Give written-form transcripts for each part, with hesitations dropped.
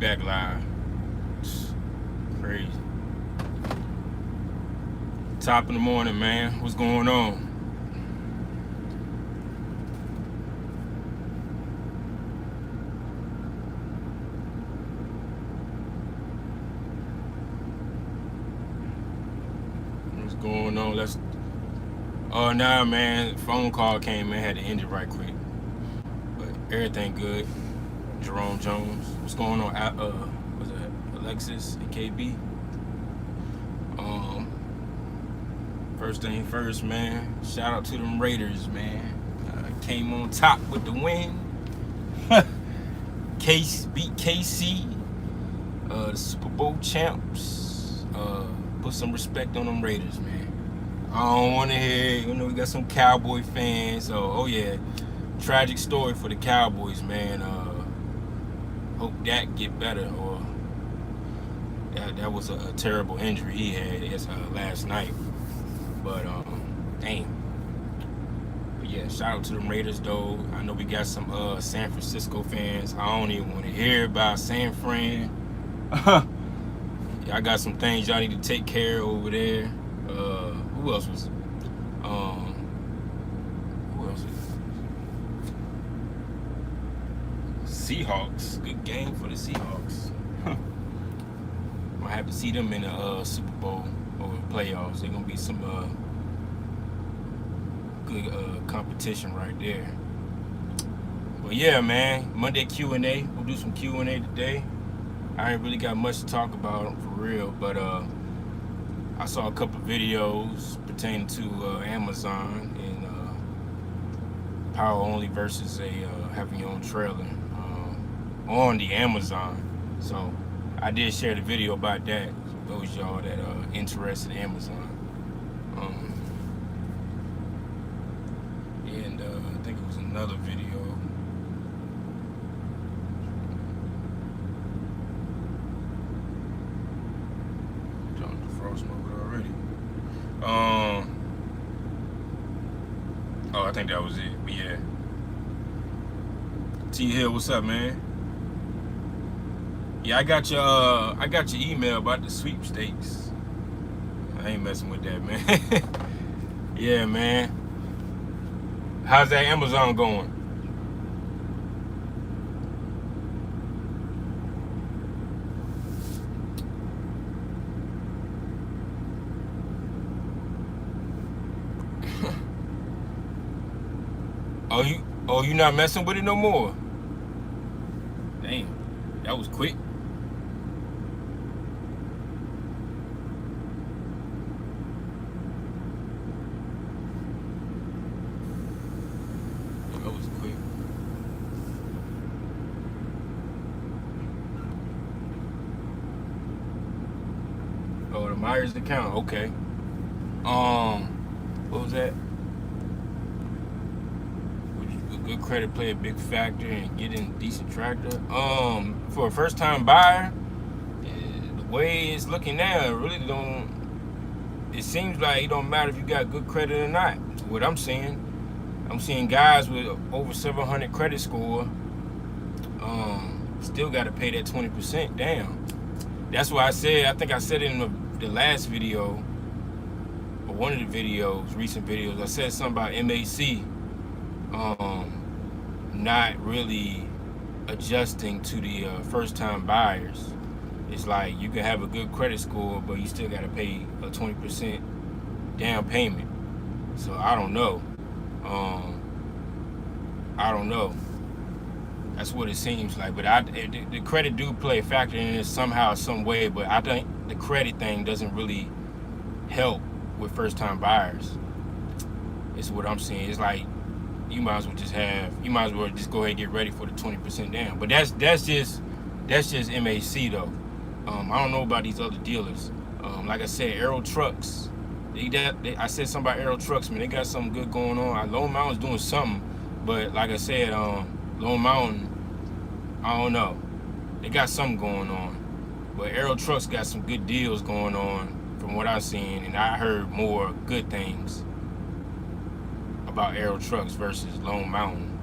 back live. It's crazy. Top of the morning, man. What's going on? What's going on? Nah, man. Phone call came in. Had to end it right quick. But everything good. Jerome Jones. What's going on? Was it Alexis and KB? First thing first, man. Shout out to them Raiders, man. Came on top with the win. Case beat KC, the Super Bowl champs. Put some respect on them Raiders, man. I don't want to hear, we got some Cowboy fans. Oh yeah, tragic story for the Cowboys, man. Hope Dak get better, or that was a terrible injury he had last night. But dang. But yeah, shout out to them Raiders though. I know we got some San Francisco fans. I don't even want to hear about San Fran. Y'all got some things y'all need to take care of over there. Who else was? Who else was? Seahawks. Good game for the Seahawks. Might have to see them in the Super Bowl or playoffs. They're gonna be some good competition right there. But yeah, man, Monday Q&A. We'll do some Q&A today. I ain't really got much to talk about for real, but I saw a couple videos pertaining to Amazon and power only versus having your own trailer on the Amazon. So I did share the video about that. So those y'all that are interested in Amazon. And I think it was another video. John DeFrost over already. Oh, I think that was it. But yeah. T Hill, what's up, man? Yeah, I got your email about the sweepstakes. I ain't messing with that, man. Yeah, man. How's that Amazon going? You not messing with it no more? Damn, that was quick. That was quick. Oh, the Myers account. Okay. What was that? Good credit play a big factor in getting a decent tractor. For a first time buyer, the way it's looking now, it really don't. It seems like it don't matter if you got good credit or not. What I'm seeing guys with over 700 credit score, still got to pay that 20% down. That's why I think I said in the last video, or one of the videos, recent videos, I said something about MAC. Not really adjusting to the first-time buyers. It's like you can have a good credit score, but you still got to pay a 20% down payment. So I don't know. That's what it seems like. But the credit do play a factor in it somehow, some way. But I think the credit thing doesn't really help with first-time buyers. It's what I'm seeing. It's like you might as well just go ahead and get ready for the 20% down. But that's just MAC though. I don't know about these other dealers. Like I said, Aero Trucks. I said something about Aero Trucks, man. They got something good going on. Lone Mountain's doing something, but like I said, Lone Mountain, I don't know. They got something going on. But Aero Trucks got some good deals going on from what I've seen, and I heard more good things about Aero Trucks versus Lone Mountain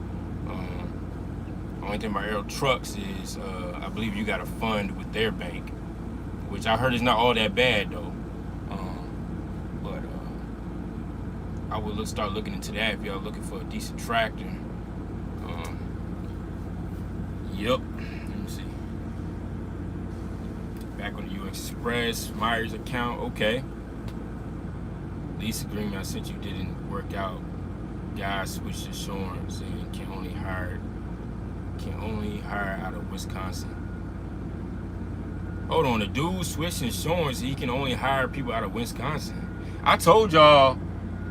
Only thing about Aero Trucks is I believe you got a fund with their bank, which I heard is not all that bad though. But I would start looking into that if y'all looking for a decent tractor. Yep. Let me see. Back on the U.S. Express, Myers account. Okay. Lease agreement I sent you didn't work out. Guys switched insurance and can only hire out of Wisconsin. Hold on, the dude switched insurance. He can only hire people out of Wisconsin. I told y'all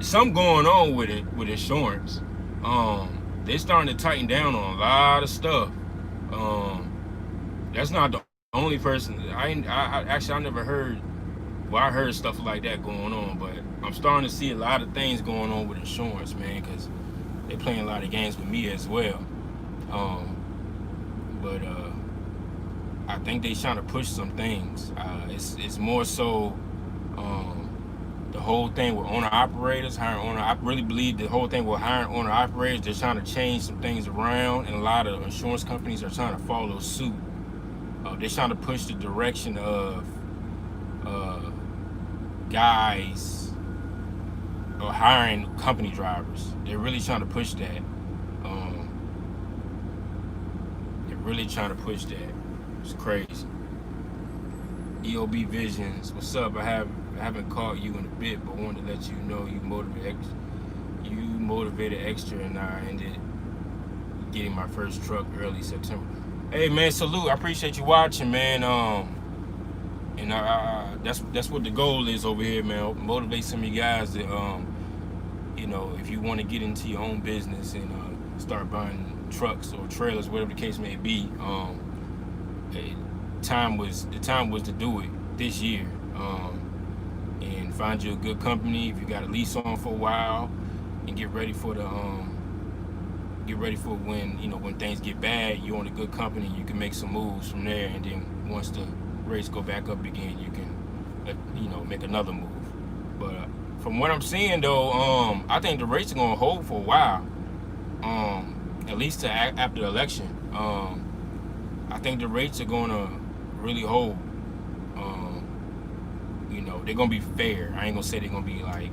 something going on with it with insurance. They're starting to tighten down on a lot of stuff. That's not the only person. I never heard. Well, I heard stuff like that going on, but I'm starting to see a lot of things going on with insurance, man, because they're playing a lot of games with me as well. But I think they're trying to push some things. It's more so the whole thing with owner operators, hiring owner. I really believe the whole thing with hiring owner operators, they're trying to change some things around, and a lot of insurance companies are trying to follow suit. They're trying to push the direction of guys or hiring company drivers. They're really trying to push that. They're really trying to push that. It's crazy. EOB Visions, what's up? I haven't called you in a bit, but wanted to let you know you motivated extra, and I ended getting my first truck early September. Hey man, salute. I appreciate you watching, man. And that's what the goal is over here, man. Motivate some of you guys that if you want to get into your own business and start buying trucks or trailers, whatever the case may be. The time was to do it this year. And find you a good company if you got a lease on for a while, and get ready for when things get bad, you're on a good company, you can make some moves from there, and then once the rates go back up again, you can make another move. But from what I'm seeing though, I think the rates are going to hold for a while, at least to after the election. I think the rates are going to really hold. They're going to be fair. I ain't going to say they're going to be like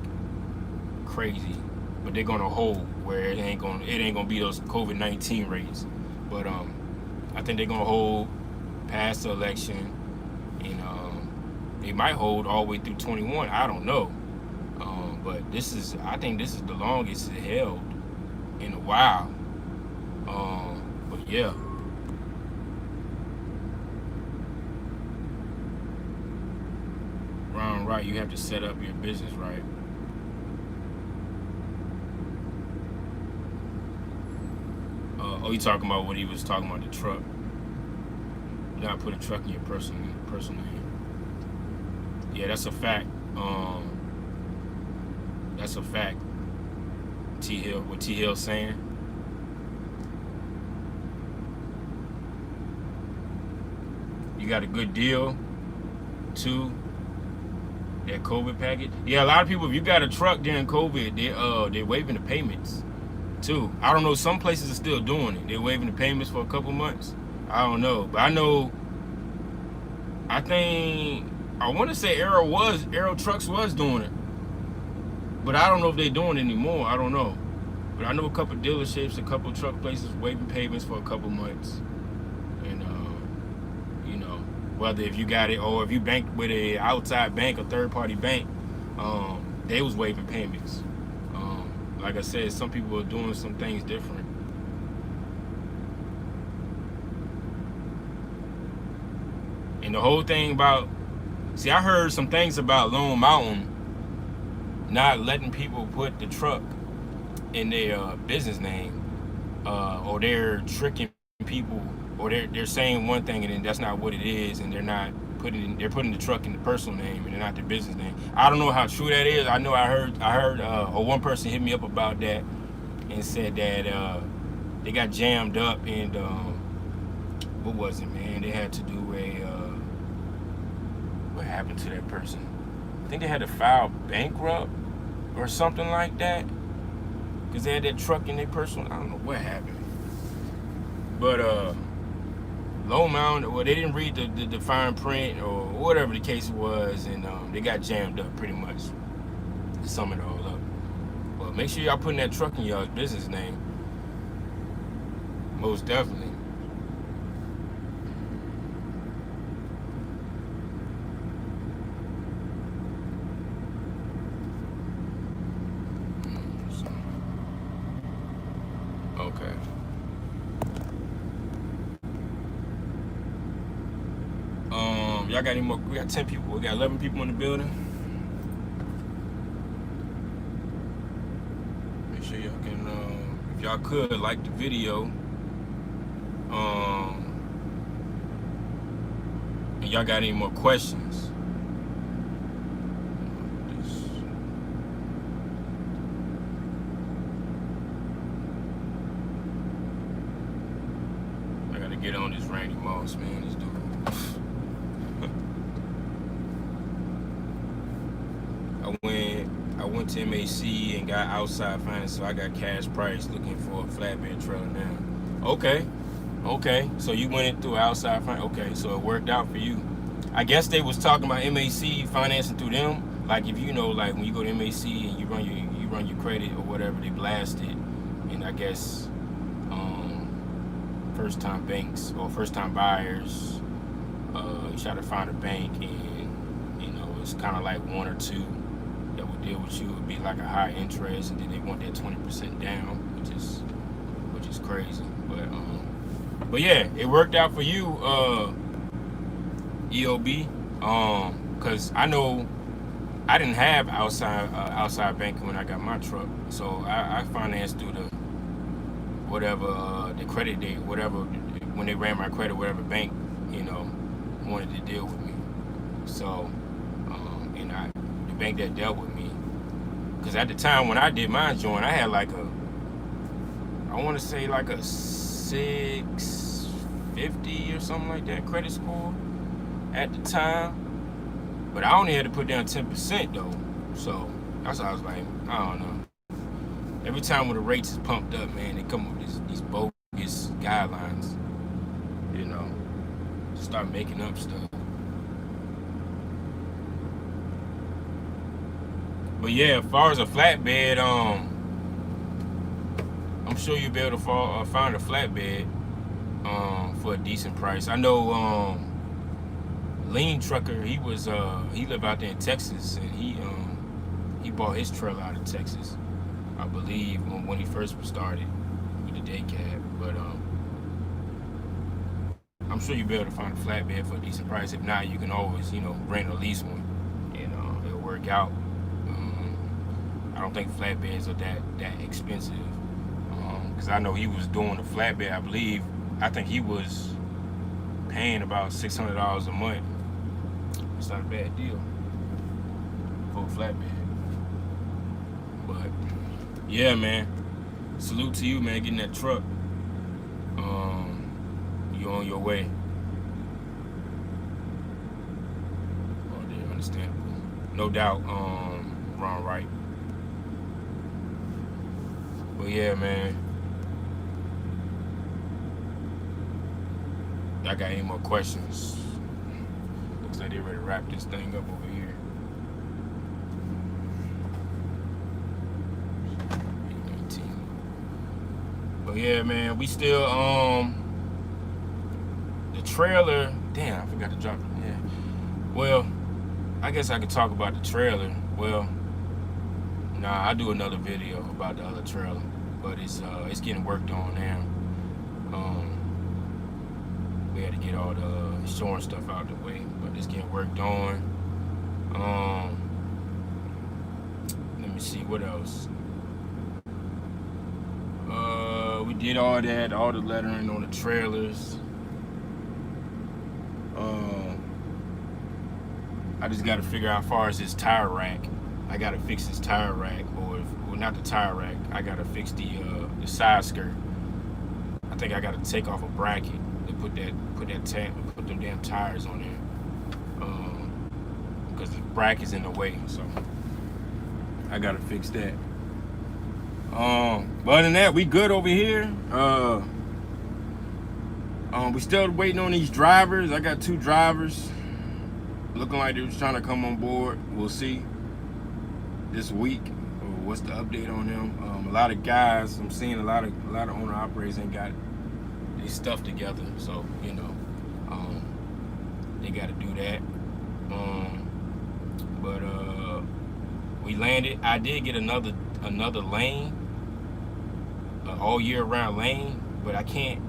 crazy, but they're going to hold where it ain't going to be those COVID-19 rates. But I think they're going to hold past the election, and they might hold all the way through 21. I don't know. But I think this is the longest it held in a while. But yeah. Right, you have to set up your business right. You talking about what he was talking about, the truck? You gotta put a truck in your personal name. Yeah, that's a fact. That's a fact. T Hill, what T Hill's saying. You got a good deal too. That COVID package. Yeah, a lot of people, if you got a truck during COVID, they're waiving the payments too. I don't know, some places are still doing it. They're waiving the payments for a couple months. I don't know, but I want to say Aero Trucks was doing it, but I don't know if they're doing it anymore. I don't know, but I know a couple dealerships, a couple truck places waiving payments for a couple months. And whether if you got it or if you banked with a outside bank, a third-party bank, they was waiving payments. Like I said, some people are doing some things different. And the whole thing about, I heard some things about Lone Mountain not letting people put the truck in their business name, or they're tricking people, or they're saying one thing and then that's not what it is, and they're putting the truck in the personal name and they're not their business name. I don't know how true that is. I know I heard one person hit me up about that and said that they got jammed up, and what was it, man? They had to do what happened to that person? I think they had to file bankrupt or something like that, because they had that truck in their personal. I don't know what happened. But low amount, well, they didn't read the fine print or whatever the case was, and they got jammed up pretty much. To sum it all up. But make sure y'all putting that truck in y'all's business name. Most definitely. Okay. Y'all got any more? We got 10 people. We got 11 people in the building. Make sure y'all can, if y'all could, like the video. And y'all got any more questions? I gotta get on this Randy Moss, man. This dude. I went to MAC and got outside finance, so I got cash price looking for a flatbed trailer now. Okay. So you went in through outside finance. Okay, so it worked out for you. I guess they was talking about MAC financing through them. Like if you know, like when you go to MAC and you run your credit or whatever, they blast it. And I guess first time banks or first time buyers, you try to find a bank, and you know it's kind of like one or two that would deal with you. Would be like a high interest, and then they want that 20% down, which is crazy. But yeah, it worked out for you, EOB. Cause I know I didn't have outside banking when I got my truck, so I financed through the whatever the credit date, whatever when they ran my credit, whatever bank wanted to deal with me. So and the bank that dealt with me, because at the time when I did my joint, I had like I want to say like a 650 or something like that credit score at the time, but I only had to put down 10% though. So that's why I was like, I don't know. Every time when the rates is pumped up, man, they come up with these bogus guidelines. Start making up stuff. But yeah, as far as a flatbed, I'm sure you'll be able to find a flatbed for a decent price. I know Lean Trucker, he lived out there in Texas, and he bought his trailer out of Texas, I believe, when he first started with the day cab. But I'm sure you'll be able to find a flatbed for a decent price. If not, you can always rent or lease one. It'll work out. I don't think flatbeds are that expensive, because I know he was doing a flatbed. I think he was paying about $600 a month. It's not a bad deal for a flatbed. But yeah, man, salute to you, man, getting that truck. You're on your way. Oh, yeah, understandable. No doubt, wrong, right. But yeah, man. Y'all got any more questions? Looks like they're ready to wrap this thing up over here. 8:19. But yeah, man, we still the trailer. Damn, I forgot to drop it. Yeah. Well, I guess I could talk about the trailer. Well, nah, I'll do another video about the other trailer, but it's getting worked on now. We had to get all the insurance stuff out of the way, but it's getting worked on. Let me see what else. We did all that, all the lettering on the trailers. I just got to figure out as far as this tire rack. I got to fix this tire rack, or not the tire rack. I got to fix the side skirt. I think I got to take off a bracket to put them damn tires on there, because the bracket's in the way. So I got to fix that. But other than that, we good over here. We still waiting on these drivers. I got 2 drivers looking like they're trying to come on board. We'll see this week. What's the update on them? A lot of guys, I'm seeing a lot of owner operators ain't got their stuff together, so they got to do that. But we landed. I did get another lane, all year round lane, but I can't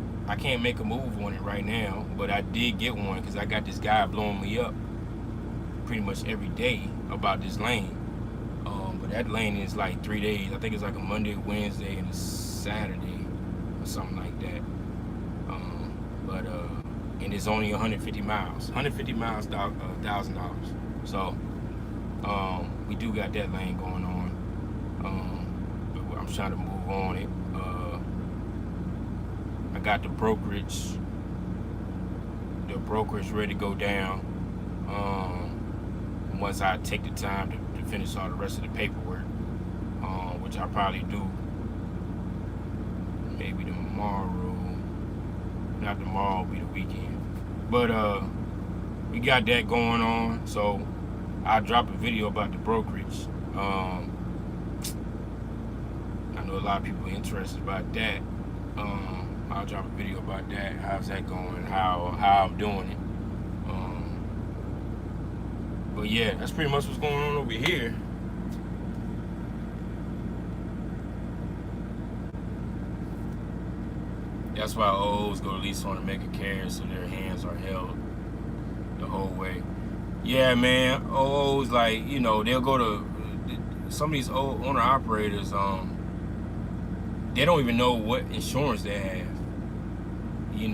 make a move on it right now. But I did get one because I got this guy blowing me up pretty much every day about this lane. But that lane is like 3 days. I think it's like a Monday, Wednesday, and a Saturday or something like that. And it's only 150 miles. 150 miles, $1,000. So we do got that lane going on. But I'm trying to move on it. I got the brokerage ready to go down. Once I take the time to finish all the rest of the paperwork, which I'll probably do maybe tomorrow. Not tomorrow, it'll be the weekend. But we got that going on, so I'll drop a video about the brokerage. I know a lot of people are interested about that. I'll drop a video about that. How's that going? How I'm doing it. But yeah, that's pretty much what's going on over here. That's why OOs go to lease on to make a carrier so their hands are held the whole way. Yeah, man, OOs, like, they'll go to some of these owner operators, they don't even know what insurance they have. A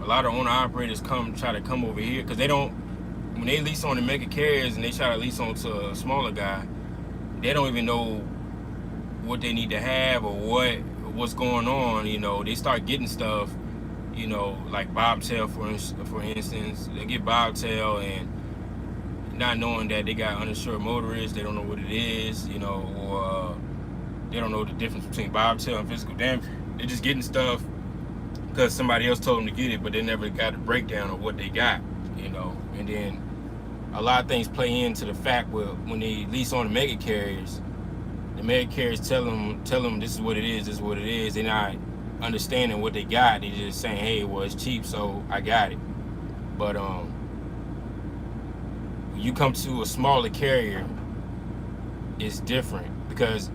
lot of owner operators try to come over here because they don't. When they lease on the mega carriers and they try to lease on to a smaller guy, they don't even know what they need to have or what's going on. They start getting stuff, like bobtail for instance. They get bobtail and not knowing that they got uninsured motorists, they don't know what it is, or they don't know the difference between bobtail and physical damage. They're just getting stuff because somebody else told them to get it, but they never got a breakdown of what they got, And then a lot of things play into the fact when they lease on the mega carriers, the mega carriers tell them this is what it is, They're not understanding what they got. They just saying, hey, well, it's cheap, so I got it. But when you come to a smaller carrier, it's different because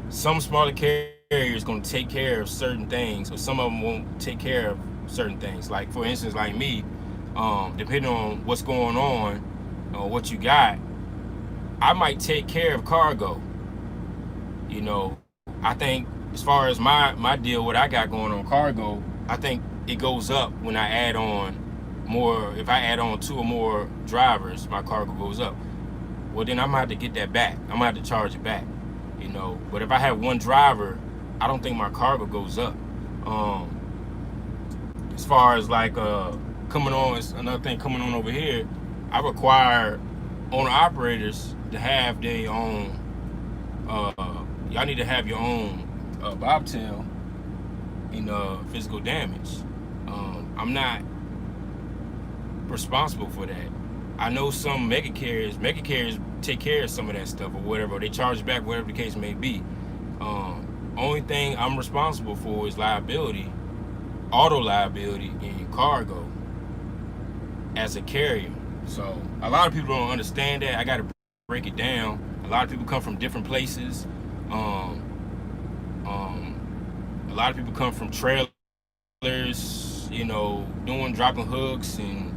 some smaller carriers going to take care of certain things, or some of them won't take care of certain things. Like, for instance, like me, depending on what's going on or what you got, I might take care of cargo. I think as far as my deal, what I got going on cargo, I think it goes up when I add on more. If I add on 2 or more drivers, my cargo goes up. Well, then I'm gonna have to get that back. I'm gonna have to charge it back. But if I have 1 driver, I don't think my cargo goes up. As far as like coming on, it's another thing coming on over here. I require owner operators to have their own. Y'all need to have your own bobtail in physical damage. I'm not responsible for that. I know some mega carriers take care of some of that stuff or whatever. They charge back, whatever the case may be. Only thing I'm responsible for is liability, auto liability, and cargo as a carrier. So a lot of people don't understand that. I got to break it down. A lot of people come from different places. A lot of people come from trailers, dropping hooks and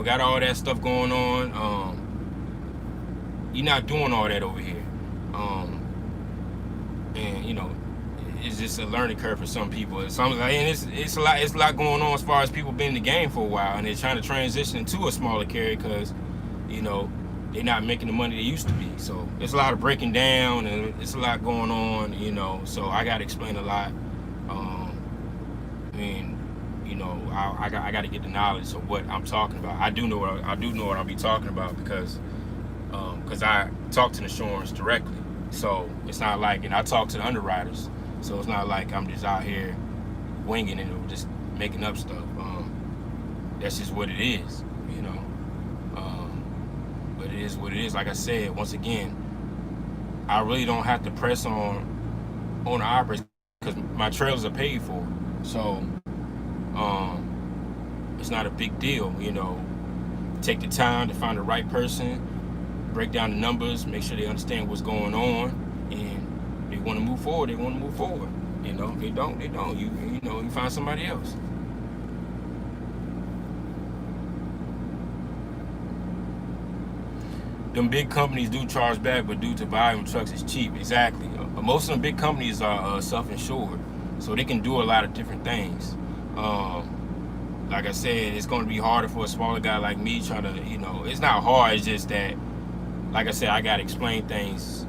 got all that stuff going on. You're not doing all that over here. And it's just a learning curve for some people. It's a lot going on as far as people been in the game for a while, and they're trying to transition into a smaller carrier because they're not making the money they used to be. So it's a lot of breaking down, and it's a lot going on, so I got to explain a lot. I got to get the knowledge of what I'm talking about. I do know what I'll be talking about because I talk to the insurance directly. So it's not like, and I talk to the underwriters. So it's not like I'm just out here, winging it or just making up stuff. That's just what it is, you know. But it is what it is. Like I said, once again, I really don't have to press on owner operators because my trailers are paid for, so it's not a big deal, you know. Take the time to find the right person, break down the numbers, make sure they understand what's going on, and they want to move forward. They want to move forward. You know, they don't. They don't. You know, you find somebody else. Them big companies do charge back, but due to volume, trucks is cheap. Exactly. Most of them big companies are self-insured, so they can do a lot of different things. Like I said, it's going to be harder for a smaller guy like me trying to, you know, it's not hard. It's just that, like I said, I got to explain things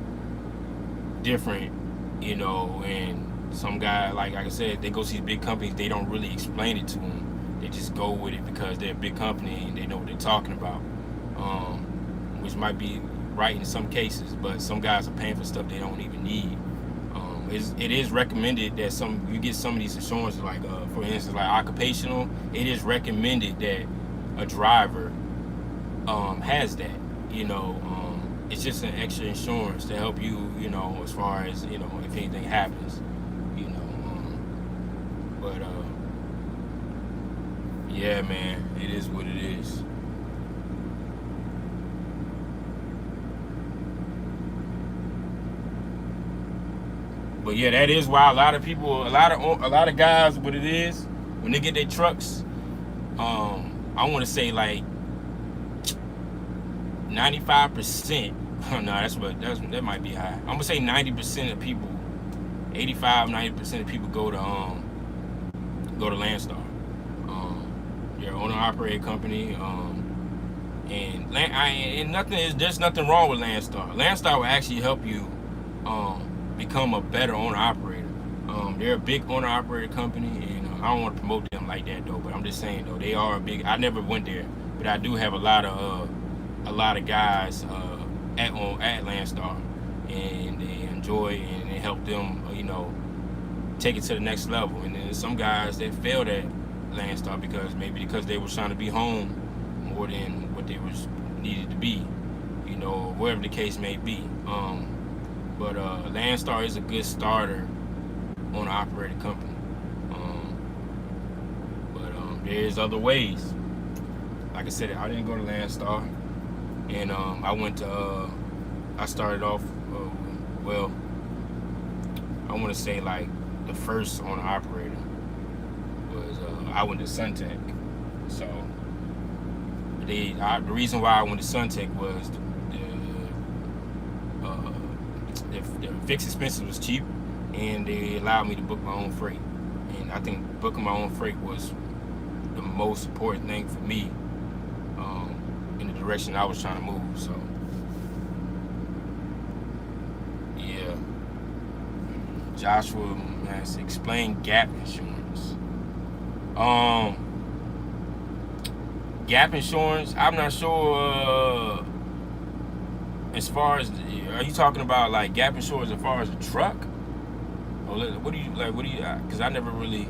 different, you know, and some guy, like I said, they go see big companies, they don't really explain it to them. They just go with it because they're a big company and they know what they're talking about, which might be right in some cases, but some guys are paying for stuff they don't even need. It is recommended that you get some of these insurances, like for instance, like occupational. It is recommended that a driver has that. You know, it's just an extra insurance to help you. You know, as far as, you know, if anything happens. You know, but yeah, man, it is what it is. But yeah, that is why a lot of people, a lot of guys, what it is, when they get their trucks, I want to say like 95%. No, that might be high. I'm gonna say 90% of people, 85-90% of people go to Landstar. They're an owner-operated company, there's nothing wrong with Landstar. Landstar will actually help you become a better owner-operator. They're a big owner-operated company, and I don't want to promote them like that though. But I'm just saying though, they are a big. I never went there, but I do have a lot of guys at Landstar, and they enjoy and they help them, you know, take it to the next level. And then some guys that failed at Landstar because they were trying to be home more than what they was needed to be, you know, whatever the case may be. But Landstar is a good starter on an operated company. But there's other ways. Like I said, I didn't go to Landstar, and I started off, I want to say like the first owner operator was I went to Suntech. So the reason why I went to Suntech was the fixed expenses was cheap, and they allowed me to book my own freight. And I think booking my own freight was the most important thing for me in the direction I was trying to move. So yeah, Joshua has explained gap insurance. Gap insurance, I'm not sure. As far as, are you talking about like gap insurance as far as a truck? Or what do you, because I never really,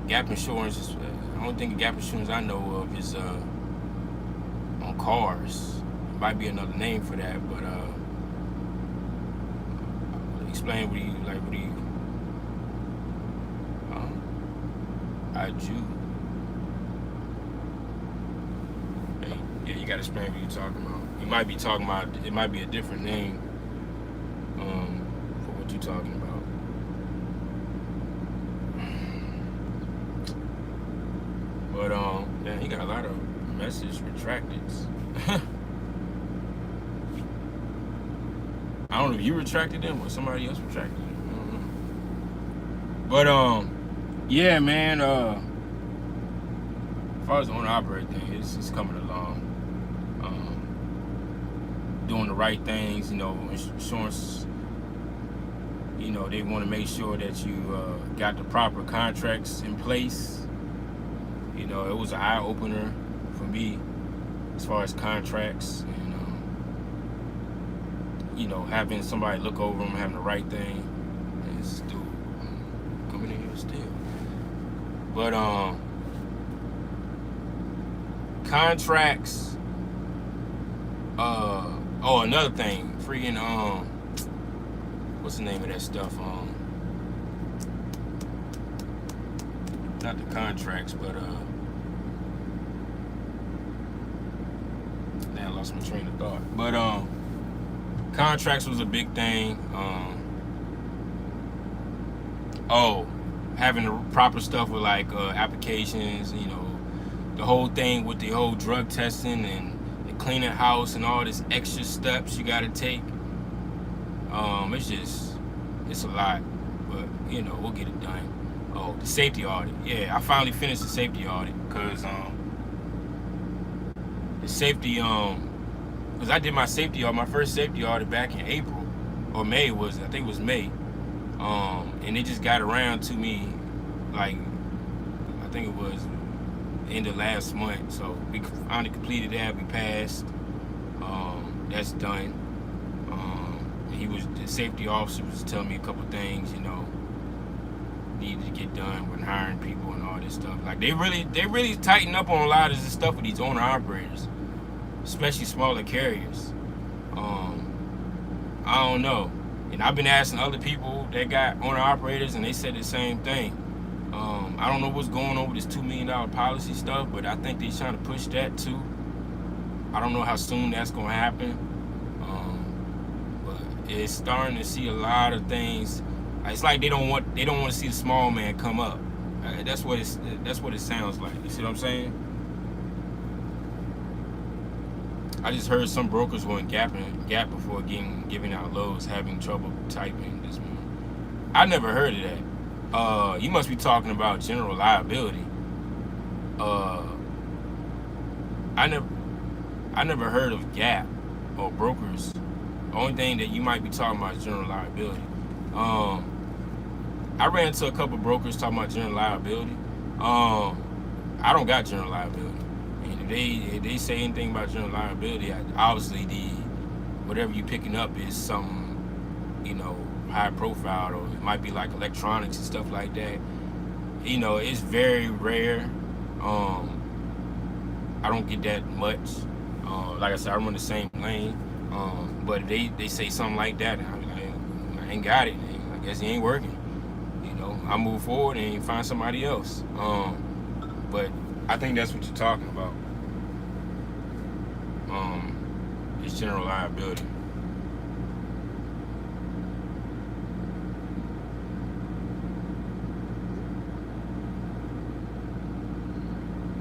gap insurance is, I don't think gap insurance I know of is on cars. It might be another name for that, but explain what do you, I do. Yeah, you gotta explain what you're talking about. You might be talking about, it might be a different name for what you're talking about. But man, he got a lot of message retracted. I don't know if you retracted them or somebody else retracted them. I don't know. But yeah, man. As far as the owner-operator thing, it's coming along. Doing the right things, you know, insurance. You know, they want to make sure that you got the proper contracts in place. You know, it was an eye-opener for me as far as contracts, and you know, having somebody look over them, having the right thing, this dude coming in here still. But contracts. Oh, another thing, freaking what's the name of that stuff? Not the contracts, but I lost my train of thought. But contracts was a big thing. Having the proper stuff with like applications, you know, the whole thing with the whole drug testing and cleaning house and all this extra steps you got to take. It's a lot, but you know, we'll get it done. Oh, the safety audit. Yeah, I finally finished the safety audit because the safety because I did my safety audit, my first safety audit back in April or May I think it was May. And it just got around to me like I think it was end of last month. So we finally completed that. We passed. That's done. The safety officer was telling me a couple things, you know, needed to get done when hiring people and all this stuff. Like they really tighten up on a lot of this stuff with these owner operators, especially smaller carriers. I don't know. And I've been asking other people that got owner operators, and they said the same thing. I don't know what's going on with this $2 million policy stuff, but I think they're trying to push that too. I don't know how soon that's going to happen. But it's starting to see a lot of things. It's like they don't want to see the small man come up. That's what it sounds like. You see what I'm saying? I just heard some brokers were in Gap before giving out loads, having trouble typing this morning. I never heard of that. You must be talking about general liability. I never heard of Gap or brokers. The only thing that you might be talking about is general liability. I ran into a couple brokers talking about general liability. I don't got general liability. And if they say anything about general liability, obviously whatever you picking up is something, you know, high profile, or it might be like electronics and stuff like that. You know, it's very rare. I don't get that much. Like I said, I run the same lane. But if they say something like that, and I'm like, I ain't got it. I guess it ain't working. You know, I move forward and find somebody else. But I think that's what you're talking about. It's general liability.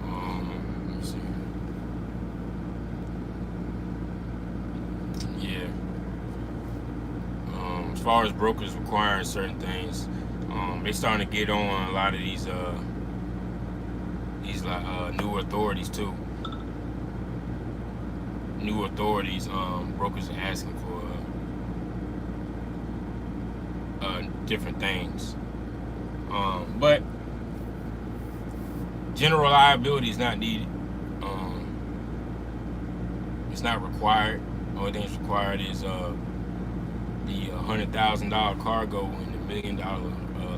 Let me see. Yeah. As far as brokers requiring certain things, they starting to get on a lot of these newer authorities too. New authorities, brokers are asking for different things. But general liability is not needed. It's not required. The only thing that's required is the $100,000 cargo and the $1 million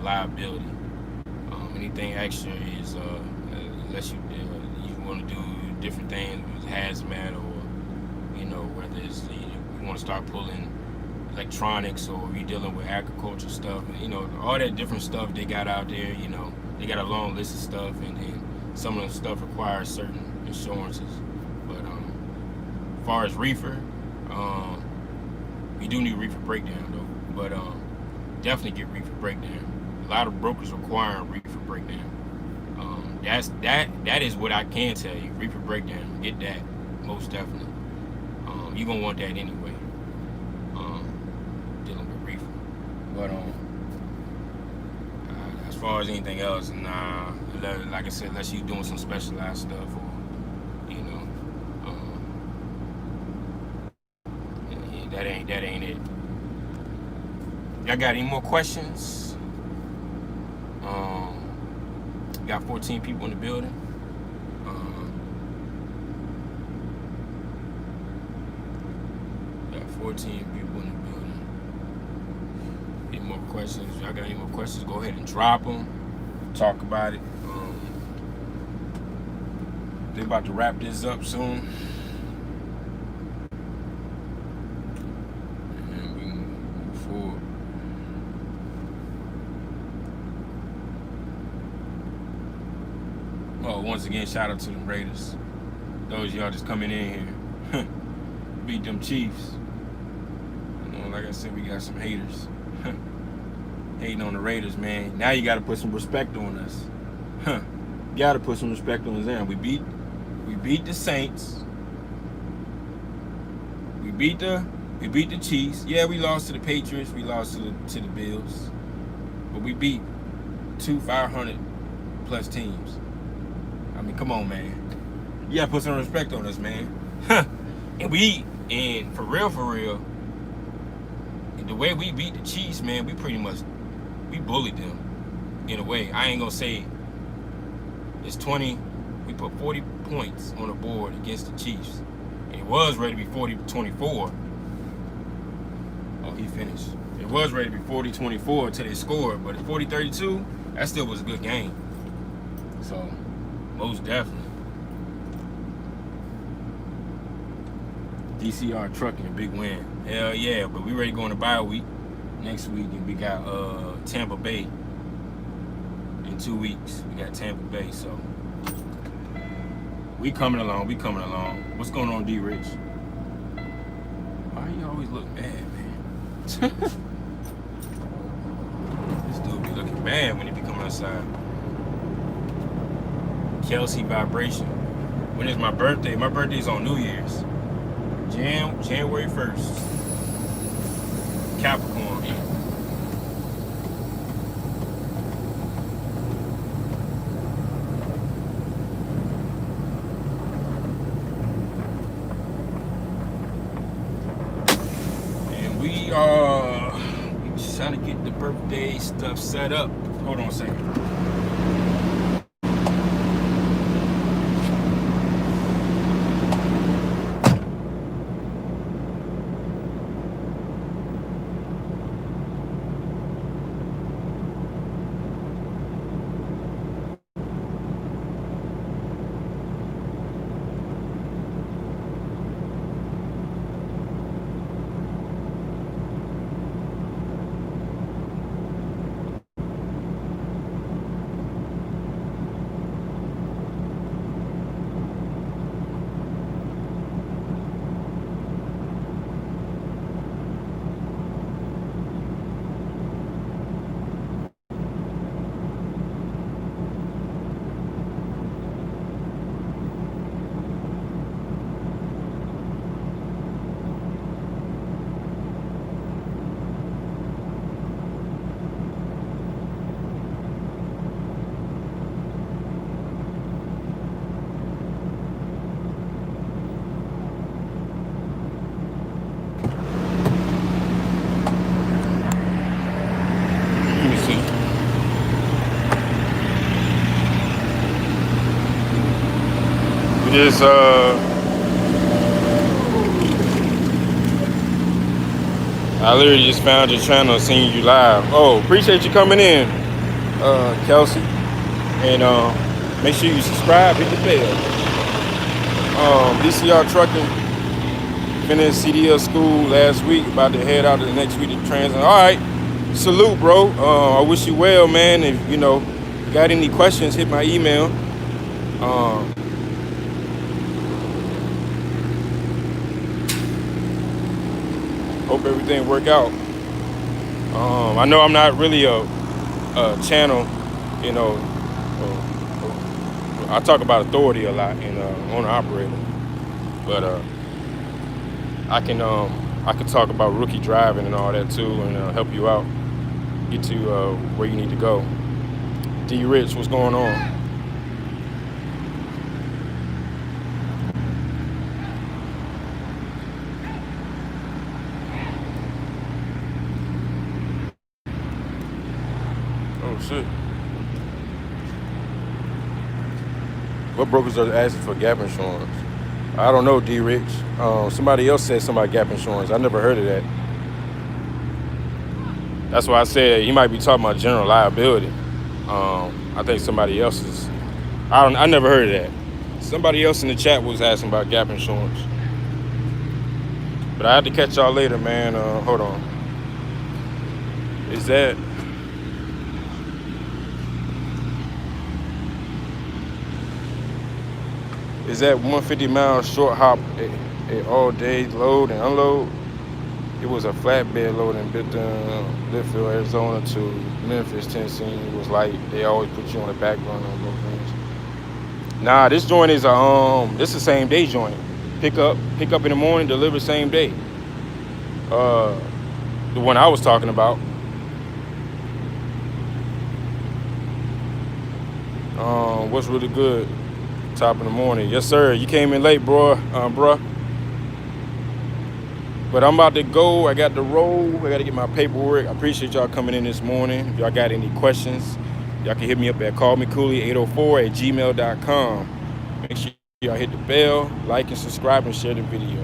liability. Anything extra is unless you want to do different things with hazmat, or you know, whether it's you want to start pulling electronics, or if you're dealing with agriculture stuff, you know, all that different stuff they got out there. You know, they got a long list of stuff, and then some of the stuff requires certain insurances. But as far as reefer, you do need reefer breakdown though. But definitely get reefer breakdown. A lot of brokers require reefer breakdown. That is what I can tell you. Reefer breakdown, get that, most definitely. You're gonna want that anyway. Dealing with reefer. But as far as anything else, nah. Like I said, unless you're doing some specialized stuff, or you know, that ain't it. Y'all got any more questions? Got 14 people in the building. Got 14 people in the building. Any more questions, if y'all got any more questions, go ahead and drop them. Talk about it. They're about to wrap this up soon. And we can move forward. Oh, once again, shout out to the Raiders. Those of y'all just coming in here. Beat them Chiefs. You know, like I said, we got some haters. Hating on the Raiders, man. Now you got to put some respect on us. You got to put some respect on them. We beat the Saints. We beat the Chiefs. Yeah, we lost to the Patriots. We lost to the Bills. But we beat 2 500+ teams. I mean, come on, man. You got to put some respect on us, man. And for real, the way we beat the Chiefs, man, we bullied them in a way. I ain't gonna say it's 20. We put 40 points on the board against the Chiefs. It was ready to be 40-24. Oh, he finished. It was ready to be 40-24 until they scored, but at 40-32, that still was a good game. So, most definitely. DCR trucking, a big win. Hell yeah, but we ready to go on the bye week next week, and we got Tampa Bay in 2 weeks. We got Tampa Bay, so we coming along. What's going on, D Rich? Why you always look bad, man? This dude be looking bad when he be coming outside. Kelsey vibration. When is my birthday? My birthday's on New Year's. January 1st. Capricorn. And we are just trying to get the birthday stuff set up. Hold on a second. Just I literally just found your channel, seeing you live. Oh, appreciate you coming in, Kelsey. And make sure you subscribe, hit the bell. DCR Trucking finished CDL school last week, about to head out to the next week to transit. All right, salute, bro. I wish you well, man. If you got any questions, hit my email. Hope everything work out. I know I'm not really a channel, I talk about authority a lot and owner operator, but I can talk about rookie driving and all that too, and help you out, get to where you need to go. D Rich, what's going on? Shit. What brokers are asking for gap insurance? I don't know, D Rich. Somebody else said something about gap insurance. I never heard of that. That's why I said he might be talking about general liability. I think somebody else is. I never heard of that. Somebody else in the chat was asking about gap insurance. But I had to catch y'all later, man. Hold on. Is that 150 miles short hop all day load and unload? It was a flatbed load in Litchfield, Arizona to Memphis, Tennessee. It was like they always put you on the back burner on those things. Nah, this joint is this is a same day joint. Pick up in the morning, deliver same day. The one I was talking about. What's really good? Top of the morning. Yes, sir. You came in late, bruh. But I'm about to go. I got to roll. I got to get my paperwork. I appreciate y'all coming in this morning. If y'all got any questions, y'all can hit me up at callmecooley804@gmail.com. Make sure y'all hit the bell, like and subscribe, and share the video.